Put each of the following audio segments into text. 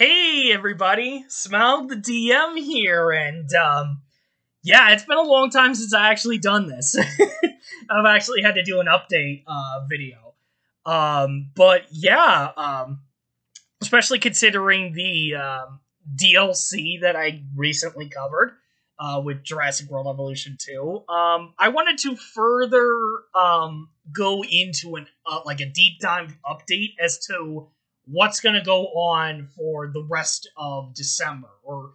Hey everybody, Smaug the DM here, and yeah, it's been a long time since I actually done this. I've actually had to do an update video. But yeah, especially considering the DLC that I recently covered with Jurassic World Evolution 2. I wanted to further go into an like a deep dive update as to what's going to go on for the rest of December. Or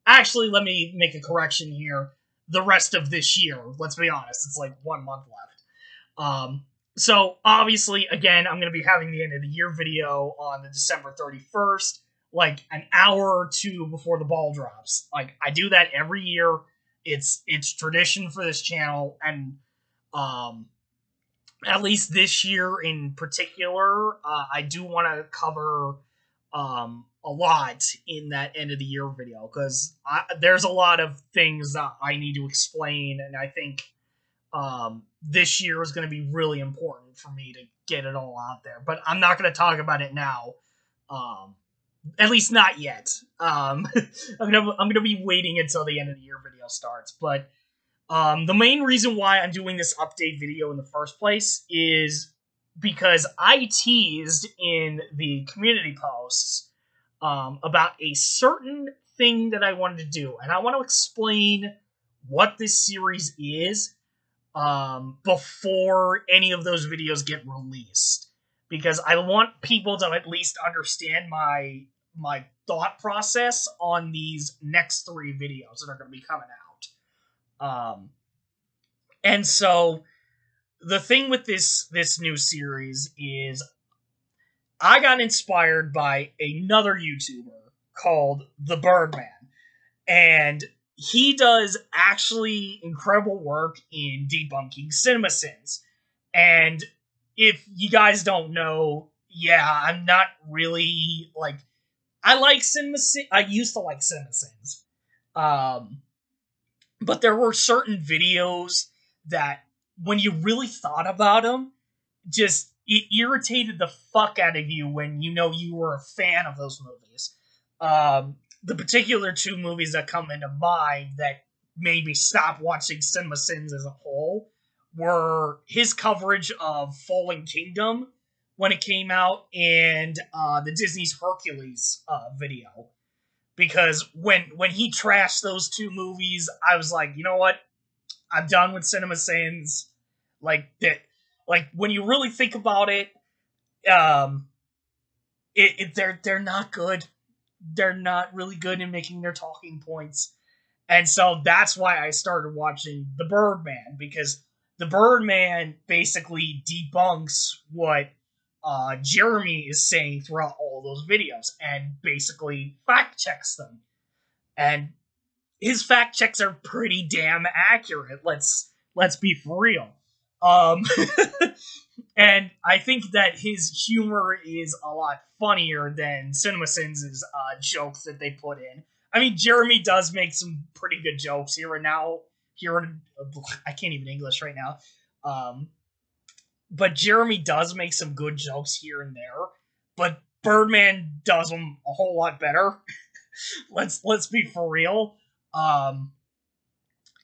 actually, let me make a correction here. The rest of this year. Let's be honest, it's like 1 month left. So obviously, again, I'm going to be having the end of the year video on the December 31st, like an hour or two before the ball drops. Like, I do that every year. It's tradition for this channel, and at least this year in particular, I do want to cover a lot in that end of the year video, because there's a lot of things that I need to explain, and I think this year is going to be really important for me to get it all out there. But I'm not going to talk about it now, at least not yet. I'm gonna be waiting until the end of the year video starts. But the main reason why I'm doing this update video in the first place is because I teased in the community posts about a certain thing that I wanted to do, and I want to explain what this series is before any of those videos get released, because I want people to at least understand my thought process on these next 3 videos that are going to be coming out. And so the thing with this new series is I got inspired by another YouTuber called the Birdman, and he does actually incredible work in debunking CinemaSins. And if you guys don't know, yeah, I'm not really, like, I like CinemaSins. I used to like CinemaSins. But there were certain videos that, when you really thought about them, just, it irritated the fuck out of you when you know you were a fan of those movies. The particular 2 movies that come into mind that made me stop watching CinemaSins as a whole were his coverage of Fallen Kingdom when it came out, and the Disney's Hercules video. Because when he trashed those 2 movies, I was like, you know what? I'm done with CinemaSins. Like, that. Like, when you really think about it, they're not good. They're not really good in making their talking points. And so that's why I started watching The Birdman, because The Birdman basically debunks what Jeremy is saying throughout all those videos, and basically fact checks them. And his fact checks are pretty damn accurate. Let's be for real. And I think that his humor is a lot funnier than CinemaSins' jokes that they put in. I mean, Jeremy does make some pretty good jokes here and now. I can't even English right now. But Jeremy does make some good jokes here and there. But Birdman does them a whole lot better. Let's be for real.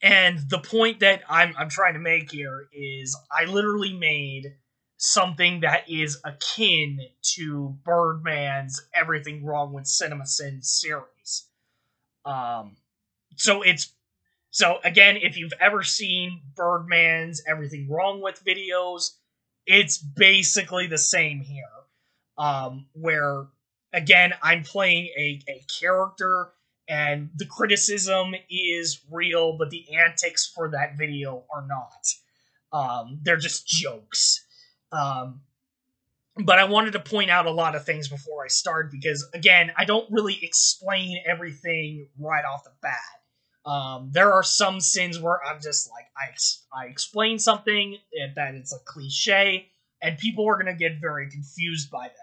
And the point that I'm trying to make here is I literally made something that is akin to Birdman's Everything Wrong with CinemaSins series. So again, if you've ever seen Birdman's Everything Wrong with videos, it's basically the same here. Where, again, I'm playing a character, and the criticism is real, but the antics for that video are not. They're just jokes. But I wanted to point out a lot of things before I start, because, again, I don't really explain everything right off the bat. There are some sins where I'm just like, I explain something that it's a cliche, and people are going to get very confused by that.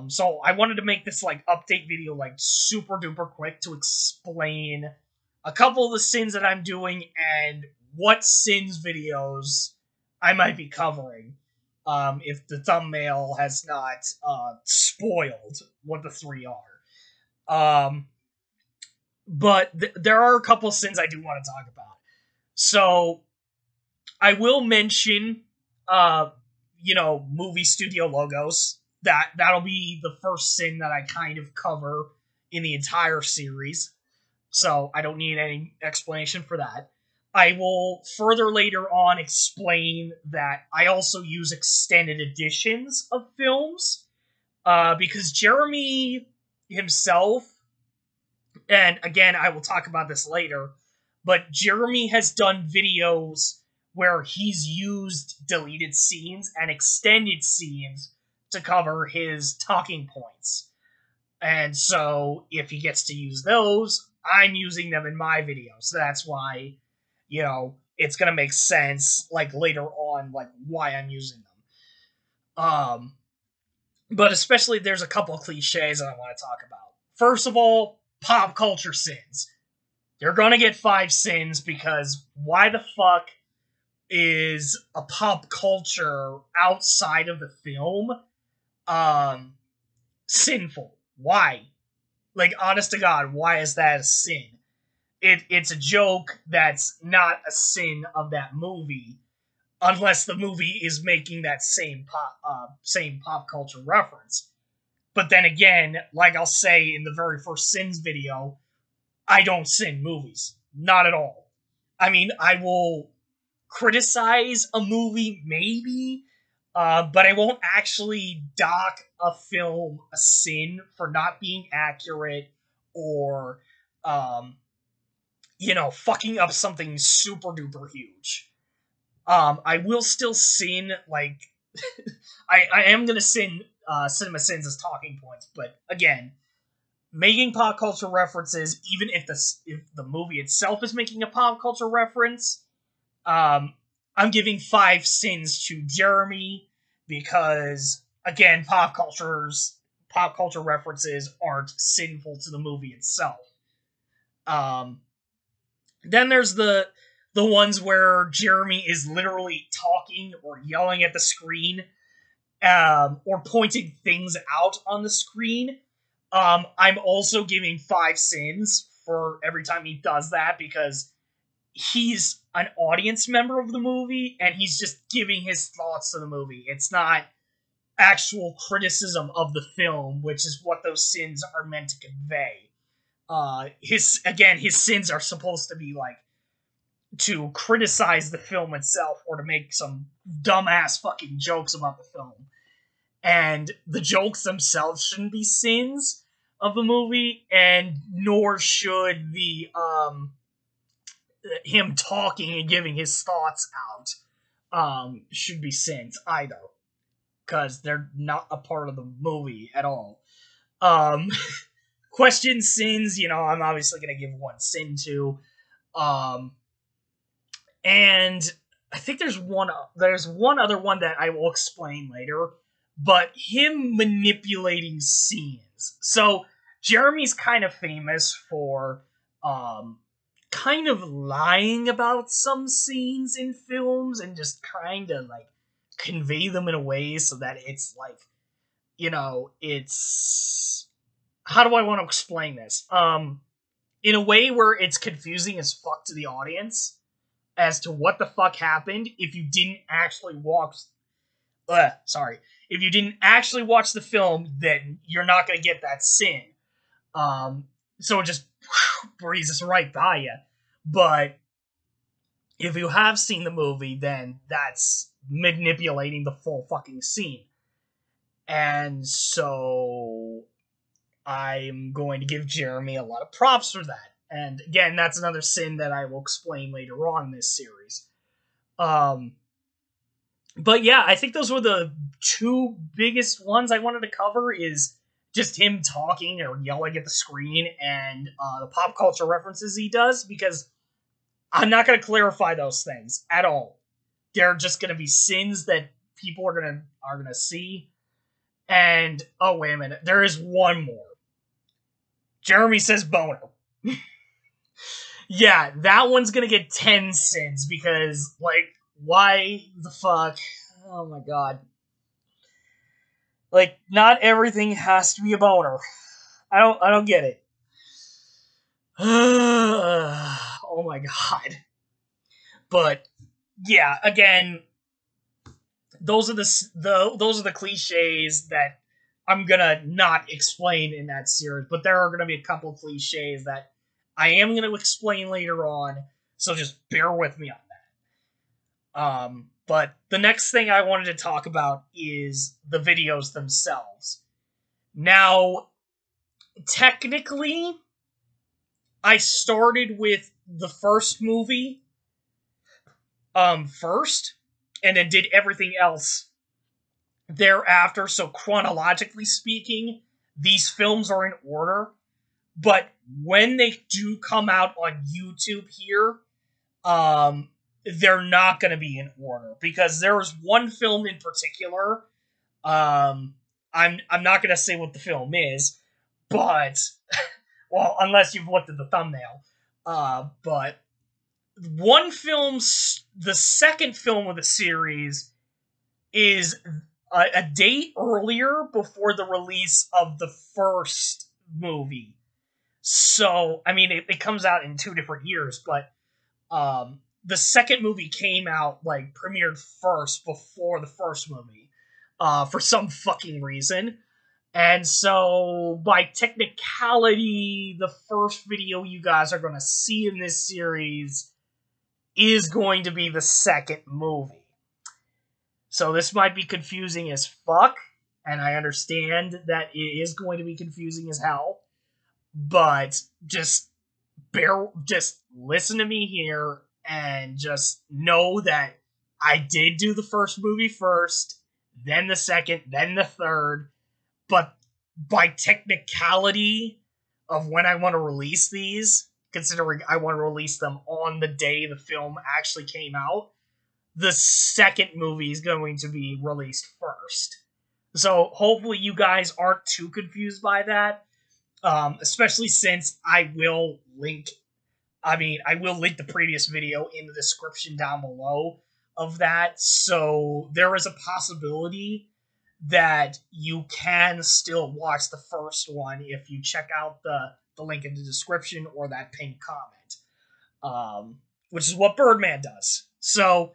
So I wanted to make this, like, update video, like, super duper quick to explain a couple of the sins that I'm doing and what sins videos I might be covering, if the thumbnail has not spoiled what the 3 are. Um, but there are a couple sins I do want to talk about. So I will mention, movie studio logos. That'll be the first sin that I kind of cover in the entire series. So I don't need any explanation for that. I will further later on explain that I also use extended editions of films, because Jeremey himself, and again, I will talk about this later, but Jeremey has done videos where he's used deleted scenes and extended scenes to cover his talking points. And so, if he gets to use those, I'm using them in my video. So that's why, it's gonna make sense, like, later on, like, why I'm using them. But especially, there's a couple of cliches that I want to talk about. First of all, pop culture sins. You're gonna get 5 sins, because why the fuck is a pop culture outside of the film, sinful? Why? Like, honest to God, why is that a sin? It's a joke that's not a sin of that movie, unless the movie is making that same pop culture reference. But then again, like I'll say in the very first sins video, I don't sin movies. Not at all. I mean, I will criticize a movie, maybe, but I won't actually dock a film a sin for not being accurate or, fucking up something super duper huge. I will still sin, like, I am gonna sin CinemaSins as talking points, but again, making pop culture references, even if the movie itself is making a pop culture reference, I'm giving 5 sins to Jeremey, because again, pop culture references aren't sinful to the movie itself. Then there's the ones where Jeremey is literally talking or yelling at the screen, or pointing things out on the screen. I'm also giving 5 sins for every time he does that, because he's an audience member of the movie, and he's just giving his thoughts to the movie. It's not actual criticism of the film, which is what those sins are meant to convey. His sins are supposed to be, like, to criticize the film itself, or to make some dumbass fucking jokes about the film. And the jokes themselves shouldn't be sins of the movie, and nor should the him talking and giving his thoughts out should be sins either, because they're not a part of the movie at all. Question sins, I'm obviously gonna give 1 sin to, and I think there's one other one that I will explain later, but him manipulating scenes. So Jeremey's kind of famous for kind of lying about some scenes in films, and just trying to, like, convey them in a way so that it's like, it's, how do I want to explain this? In a way where it's confusing as fuck to the audience as to what the fuck happened if you didn't actually watch. If you didn't actually watch the film, then you're not gonna get that sin. So it just breezes right by you. But if you have seen the movie, then that's manipulating the full fucking scene. And so I'm going to give Jeremey a lot of props for that. And again, that's another sin that I will explain later on in this series. But yeah, I think those were the 2 biggest ones I wanted to cover, is just him talking or yelling at the screen, and the pop culture references he does, because I'm not going to clarify those things at all. They're just going to be sins that people are going to see. And, oh, wait a minute, there is one more. Jeremey says boner. Yeah, that one's gonna get 10 sins, because, like, why the fuck? Oh my god. Like, not everything has to be a boner. I don't get it. Oh my god. But yeah, again, those are those are the cliches that I'm gonna not explain in that series, but there are gonna be a couple cliches that I am gonna explain later on, so just bear with me on that. But the next thing I wanted to talk about is the videos themselves. Now, technically, I started with the first movie first, and then did everything else thereafter. So chronologically speaking, these films are in order. But when they do come out on YouTube here, they're not going to be in order because there was one film in particular. I'm not going to say what the film is, but well, unless you've looked at the thumbnail. But the second film of the series is a date earlier before the release of the first movie. So, I mean, it comes out in 2 different years, but the second movie came out, like, premiered first before the first movie, for some fucking reason. And so, by technicality, the first video you guys are going to see in this series is going to be the second movie. So this might be confusing as fuck, and I understand that it is going to be confusing as hell, but just listen to me here and just know that I did do the first movie first, then the second, then the third, but by technicality of when I want to release these, considering I want to release them on the day the film actually came out, the second movie is going to be released first. So hopefully you guys aren't too confused by that, especially since I will link the previous video in the description down below of that, so there is a possibility that you can still watch the first one if you check out the link in the description or that pinned comment, which is what Birdman does. So,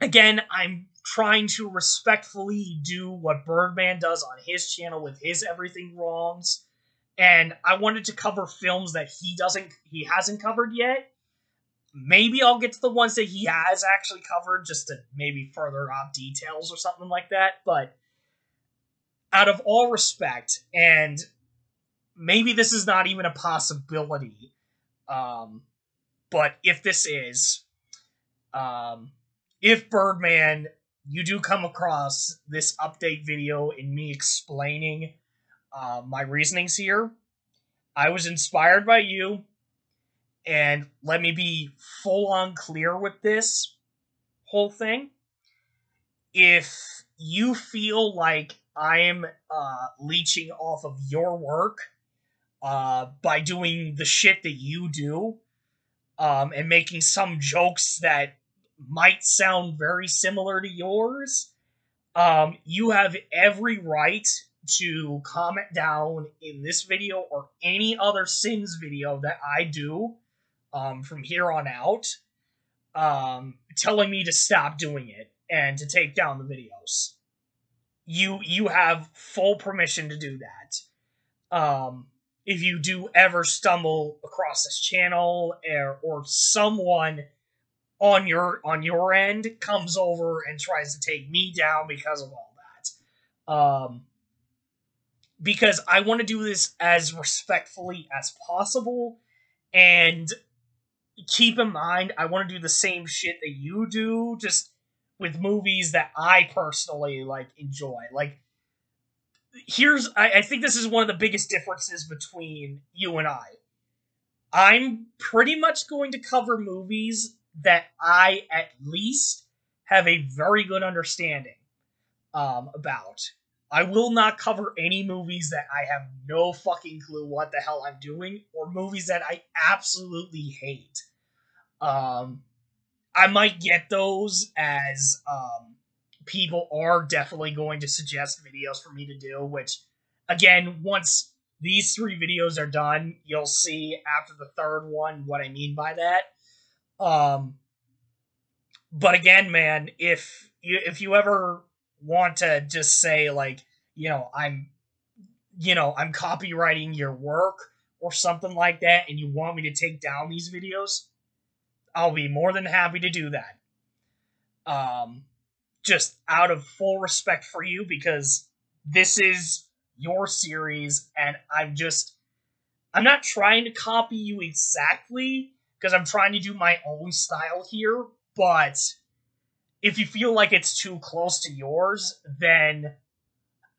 again, I'm trying to respectfully do what Birdman does on his channel with his Everything Wrongs, and I wanted to cover films that he hasn't covered yet. Maybe I'll get to the ones that he has actually covered, just to maybe further out details or something like that, but out of all respect, and maybe this is not even a possibility, but if this is, if Birdman, you do come across this update video in me explaining my reasonings here, I was inspired by you, and let me be full-on clear with this whole thing. If you feel like I'm leeching off of your work by doing the shit that you do, and making some jokes that might sound very similar to yours, you have every right to comment down in this video or any other Sins video that I do from here on out, telling me to stop doing it and to take down the videos. You have full permission to do that. If you do ever stumble across this channel, or someone on your end comes over and tries to take me down because of all that, because I want to do this as respectfully as possible, and keep in mind, I want to do the same shit that you do, just with movies that I personally, like, enjoy. Like, I think this is one of the biggest differences between you and I. I'm pretty much going to cover movies that I, at least, have a very good understanding about. I will not cover any movies that I have no fucking clue what the hell I'm doing, or movies that I absolutely hate. I might get those, as people are definitely going to suggest videos for me to do, which, again, once these 3 videos are done, you'll see after the 3rd one what I mean by that. But again, man, if you ever want to just say, like, I'm copywriting your work or something like that, and you want me to take down these videos, I'll be more than happy to do that. Just out of full respect for you, because this is your series, and I'm not trying to copy you exactly, because I'm trying to do my own style here, but if you feel like it's too close to yours, then,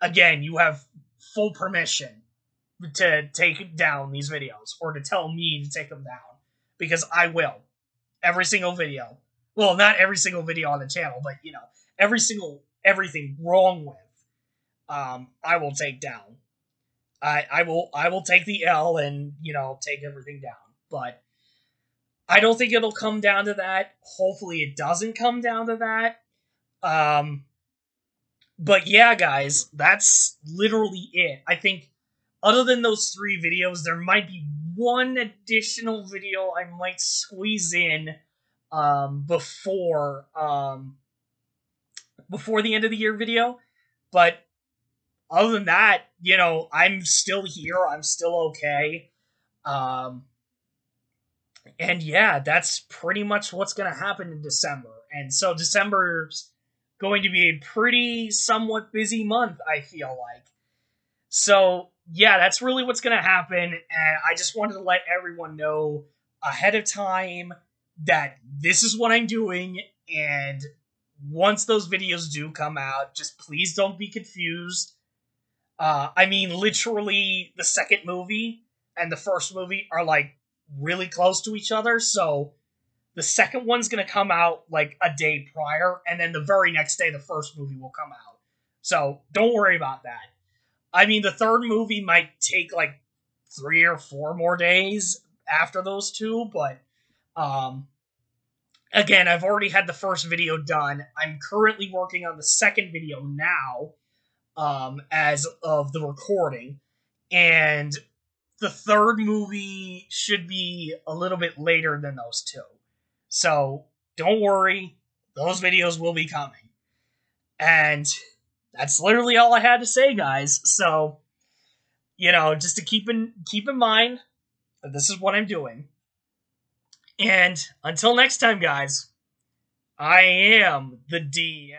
again, you have full permission to take down these videos, or to tell me to take them down, because I will. Every single video. Well, not every single video on the channel, but, everything wrong with, I will take down. I will take the L and, take everything down. But I don't think it'll come down to that. Hopefully it doesn't come down to that. But yeah, guys, that's literally it. I think other than those 3 videos, there might be one additional video I might squeeze in before the end of the year video. But other than that, I'm still here. I'm still okay. And yeah, that's pretty much what's going to happen in December. And so December's going to be a pretty somewhat busy month, I feel like. So yeah, that's really what's going to happen. And I just wanted to let everyone know ahead of time that this is what I'm doing. And once those videos do come out, just please don't be confused. I mean, literally, the second movie and the first movie are, like, really close to each other, so the second one's gonna come out, like, a day prior, and then the very next day the first movie will come out. So, don't worry about that. I mean, the third movie might take, like, 3 or 4 more days after those 2, but, again, I've already had the first video done. I'm currently working on the second video now, as of the recording, and the third movie should be a little bit later than those 2. So, don't worry, those videos will be coming. And that's literally all I had to say, guys. So, just to keep in mind that this is what I'm doing. And until next time, guys, I am the DM.